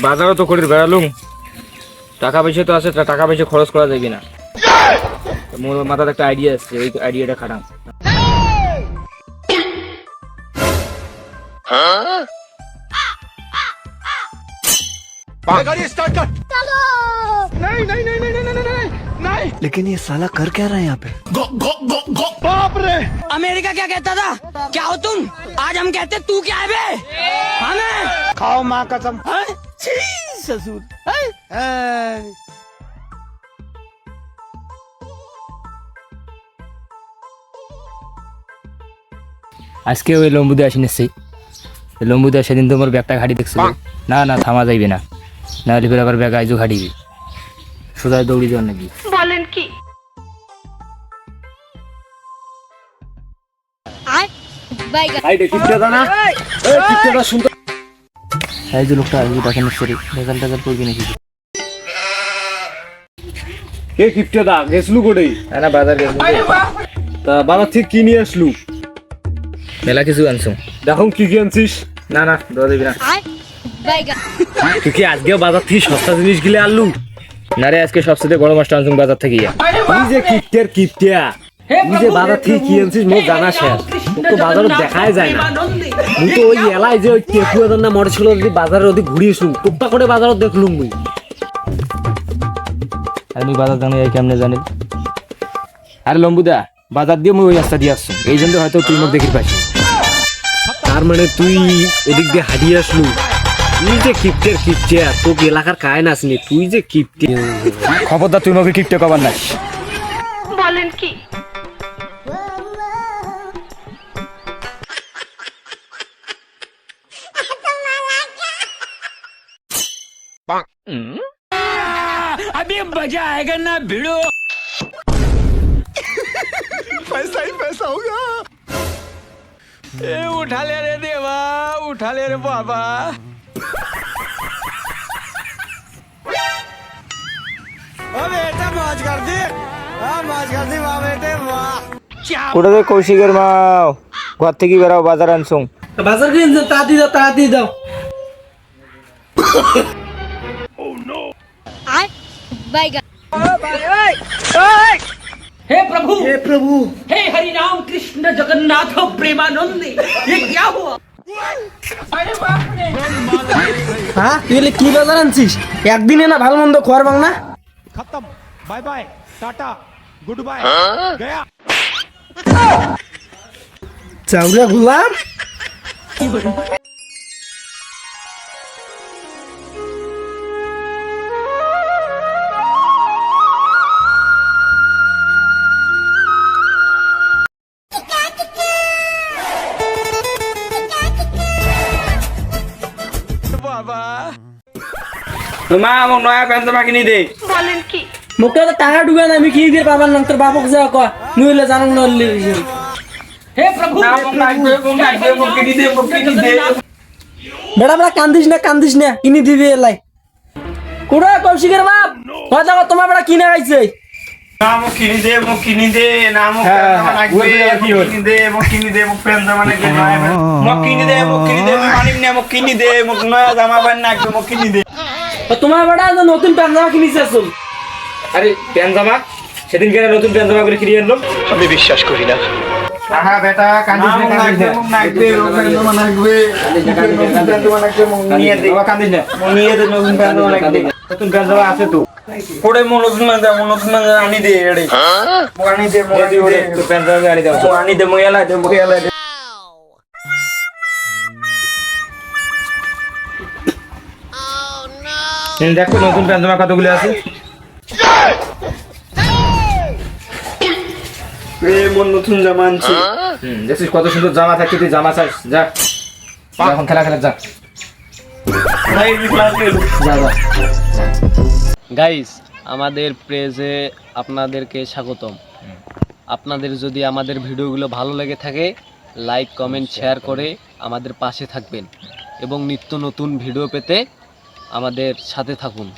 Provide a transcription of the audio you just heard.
বাজারও তো করে বেড়ালুম, টাকা পয়সা তো আছে, টাকা পয়সা খরচ করা যাবে না। মোর মাথায় একটা আইডিয়া আসছে, ওই আইডিয়াটা খাটাম। गाड़ी स्टार्ट कर। चलो। नहीं नहीं नहीं नहीं नहीं नहीं नहीं। लेकिन ये साला कर क्या रहा है यहाँ पे? गो गो गो गो। बाप रे। अमेरिका क्या कहता था? क्या हो तुम? आज हम कहते तू क्या है बे? हमें खाओ माँ कसम। छी ससुर। আজকে ওই লম্বুদে আসি নিশ্চয়ই। লম্বুদে সেদিন তোমার ব্যাগটা ঘাটি দেখছিল, না না থামা যাইবে না, না হলে ফের আবার ব্যাগ আইজও ঘাটিবি, সোজা দৌড়ি যাওয়ার নাকি। বলেন কি? এই যে লোকটা আসবে দেখেন নিশ্চয়ই ভেজাল টেজাল করবি নাকি। কে কিপটে দা গেছলু কোডে? না বাজার গেছে, তা বাজার থেকে কি নিয়ে আসলু? মেলা কিছু আনছো। দেখো কি কি আনছিস? না না দেওয়া যাবে না। তুই কি আজকেও বাজার থেকে সস্তা জিনিস গিলে আনলু? না রে, আজকে সবচেয়ে বড় মাছটা আনছো বাজার থেকে। তুই যে কিপটের কিপটিয়া, তুই যে বাজার থেকে কি আনছিস মোর জানা শেষ, তোর তো বাজারে দেখাই যায় না। মুই তো ওই এলাই যে ওই টেকুয়াদার না মরে ছিল, যদি বাজারে ওদিক ঘুরিয়েছলুম টুকটা করে বাজারত দেখলুম মুই। আমি বাজার জানি কেমনে জানি। আরে লম্বুদা, বাজার দিয়ে মুই ওই রাস্তা দিয়ে আসছো, এই জন্য হয়তো তুই মুখ দেখি পাইছিস। তার মানে তুই এদিক দিয়ে হাঁটিয়ে আসলু? তুই যে কিপটের কিপটিয়া, তোকে এলাকার কায়ন আসনি, তুই যে কিপটে। খবরদার তুই মুখে কিপটে কবার নাই। বলেন কি? अभी मजा आएगा ना भिड़ो। पैसा ही पैसा होगा। ए उठा ले रे देवा, उठा ले रे बाबा। ओ बेटा मौज कर दी, मौज कर दी वाह बेटे वाह। কোটা দে কৌশিকের মা, ঘর থেকে বেরাও, বাজার আনছো। बाजार के ताती दाओ। हे प्रभु, हे प्रभु, हे हरि राम कृष्ण जगन्नाथ प्रेमानंद, ये क्या हुआ? अरे बाप रे। हाँ তুই কি বাজার আনছিস? একদিনে না ভালো মন্দ খোয়ার বাং না। खत्म, bye bye, tata, goodbye, गया। চাউরা গোলাম। মা আমার নয়া প্যান্ট জামা কিনে দে। বলেন কি? মুখটা তো টাকা ডুবে না, আমি কি দিয়ে পাবার না তোর বাপক যা কয় নইলে জানো না। হে প্রভু, বেড়া বেড়া কান্দিস না কিনে দিবি এলাই। কুড়া কৌশিকের বাপ হয় দেখো তোমার বেড়া কিনে গাইছে। কিনি দে তোমার বেড়া নতুন প্যান্ট জামা কিনেছে আসল। আরে প্যান্ট জামা সেদিন কেন নতুন প্যান্ট জামা করে কিনে আনলো? আমি বিশ্বাস করি না। আহা বেটা কান্দিস না, নতুন প্যান্ট জামা আছে তো। পড়ে নতুন আনি দে রে, আনি দে তোর প্যান্ট জামা আনি দাও, আনি দে ময়লা দে ময়লা দে। দেখো নতুন প্যান্ট জামা কতগুলো আছে। মন নতুন জামা আনছি। দেখছিস কত সুন্দর জামা থাকছে, তুই জামা চাস, যা এখন খেলা যা যা যা। গাইস, আমাদের পেজে আপনাদেরকে স্বাগতম। আপনাদের যদি আমাদের ভিডিওগুলো ভালো লেগে থাকে, লাইক কমেন্ট শেয়ার করে আমাদের পাশে থাকবেন এবং নিত্য নতুন ভিডিও পেতে আমাদের সাথে থাকুন।